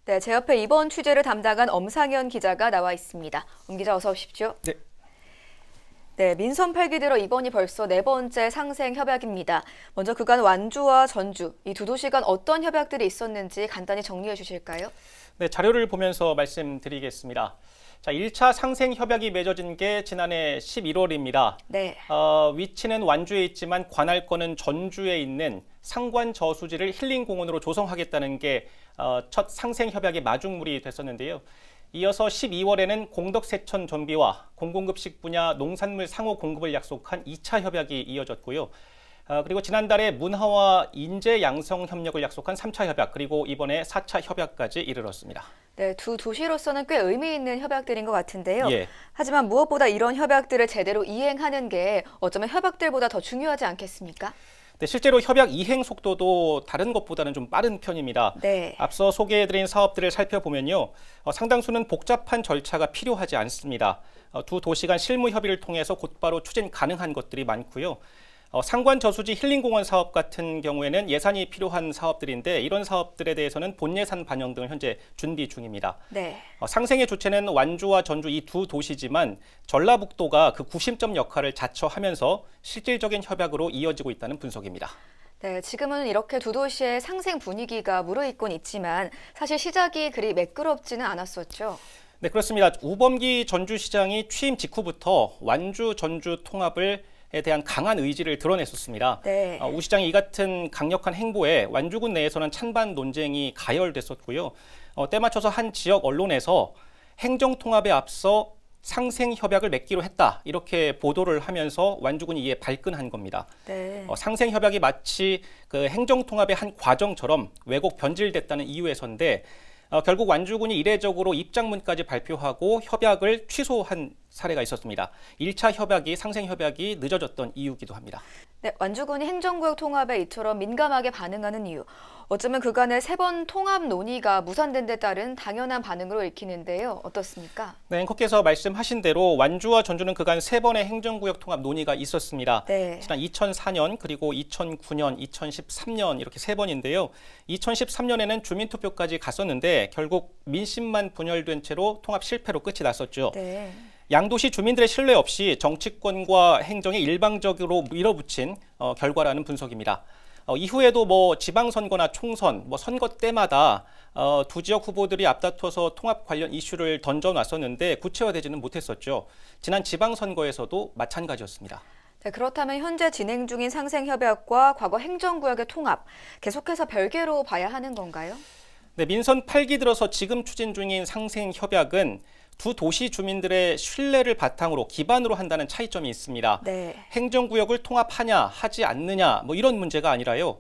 네, 제 옆에 이번 취재를 담당한 엄상현 기자가 나와 있습니다. 엄 기자 어서 오십시오. 네. 네, 민선 8기 들어 이번이 벌써 네 번째 상생 협약입니다. 먼저 그간 완주와 전주, 이 두 도시 간 어떤 협약들이 있었는지 간단히 정리해 주실까요? 네, 자료를 보면서 말씀드리겠습니다. 자, 1차 상생 협약이 맺어진 게 지난해 11월입니다. 네. 위치는 완주에 있지만 관할권은 전주에 있는 상관 저수지를 힐링공원으로 조성하겠다는 게 첫 상생 협약의 마중물이 됐었는데요. 이어서 12월에는 공덕세천 좀비와 공공급식 분야 농산물 상호 공급을 약속한 2차 협약이 이어졌고요. 그리고 지난달에 문화와 인재 양성 협력을 약속한 3차 협약, 그리고 이번에 4차 협약까지 이르렀습니다. 네, 두 도시로서는 꽤 의미 있는 협약들인 것 같은데요. 예. 하지만 무엇보다 이런 협약들을 제대로 이행하는 게 어쩌면 협약들보다 더 중요하지 않겠습니까? 네, 실제로 협약 이행 속도도 다른 것보다는 좀 빠른 편입니다. 네. 앞서 소개해드린 사업들을 살펴보면요. 상당수는 복잡한 절차가 필요하지 않습니다. 두 도시 간 실무 협의를 통해서 곧바로 추진 가능한 것들이 많고요. 상관 저수지 힐링공원 사업 같은 경우에는 예산이 필요한 사업들인데 이런 사업들에 대해서는 본예산 반영 등을 현재 준비 중입니다. 네. 상생의 주체는 완주와 전주 이 두 도시지만 전라북도가 그 구심점 역할을 자처하면서 실질적인 협약으로 이어지고 있다는 분석입니다. 네, 지금은 이렇게 두 도시의 상생 분위기가 무르익곤 있지만 사실 시작이 그리 매끄럽지는 않았었죠. 네, 그렇습니다. 우범기 전주시장이 취임 직후부터 완주 전주 통합을 에 대한 강한 의지를 드러냈었습니다. 네. 우 시장이 이 같은 강력한 행보에 완주군 내에서는 찬반 논쟁이 가열됐었고요. 때 맞춰서 한 지역 언론에서 행정통합에 앞서 상생협약을 맺기로 했다, 이렇게 보도를 하면서 완주군이 이에 발끈한 겁니다. 네. 상생협약이 마치 그 행정통합의 한 과정처럼 왜곡 변질됐다는 이유에서인데 결국 완주군이 이례적으로 입장문까지 발표하고 협약을 취소한 사례가 있었습니다. 1차 협약이 상생협약이 늦어졌던 이유이기도 합니다. 네, 완주군이 행정구역 통합에 이처럼 민감하게 반응하는 이유. 어쩌면 그간의 세 번 통합 논의가 무산된 데 따른 당연한 반응으로 읽히는데요. 어떻습니까? 네, 앵커께서 말씀하신 대로 완주와 전주는 그간 세 번의 행정구역 통합 논의가 있었습니다. 네. 지난 2004년, 그리고 2009년, 2013년 이렇게 세 번인데요. 2013년에는 주민투표까지 갔었는데 결국 민심만 분열된 채로 통합 실패로 끝이 났었죠. 네. 양도시 주민들의 신뢰 없이 정치권과 행정에 일방적으로 밀어붙인 결과라는 분석입니다. 이후에도 지방선거나 총선, 선거 때마다 두 지역 후보들이 앞다퉈서 통합 관련 이슈를 던져놨었는데 구체화되지는 못했었죠. 지난 지방선거에서도 마찬가지였습니다. 네, 그렇다면 현재 진행 중인 상생협약과 과거 행정구역의 통합, 계속해서 별개로 봐야 하는 건가요? 네, 민선 8기 들어서 지금 추진 중인 상생협약은 두 도시 주민들의 신뢰를 바탕으로 기반으로 한다는 차이점이 있습니다. 네. 행정구역을 통합하냐 하지 않느냐 이런 문제가 아니라요.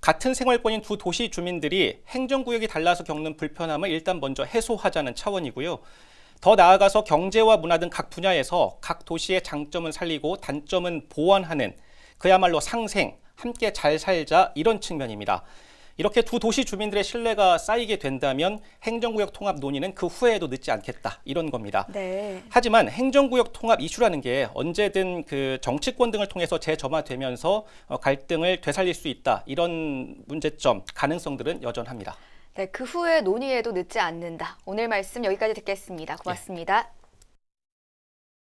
같은 생활권인 두 도시 주민들이 행정구역이 달라서 겪는 불편함을 일단 먼저 해소하자는 차원이고요. 더 나아가서 경제와 문화 등 각 분야에서 각 도시의 장점은 살리고 단점은 보완하는 그야말로 상생, 함께 잘 살자, 이런 측면입니다. 이렇게 두 도시 주민들의 신뢰가 쌓이게 된다면 행정구역 통합 논의는 그 후에도 늦지 않겠다, 이런 겁니다. 네. 하지만 행정구역 통합 이슈라는 게 언제든 그 정치권 등을 통해서 재점화되면서 갈등을 되살릴 수 있다, 이런 문제점, 가능성들은 여전합니다. 네, 그 후에 논의에도 늦지 않는다. 오늘 말씀 여기까지 듣겠습니다. 고맙습니다.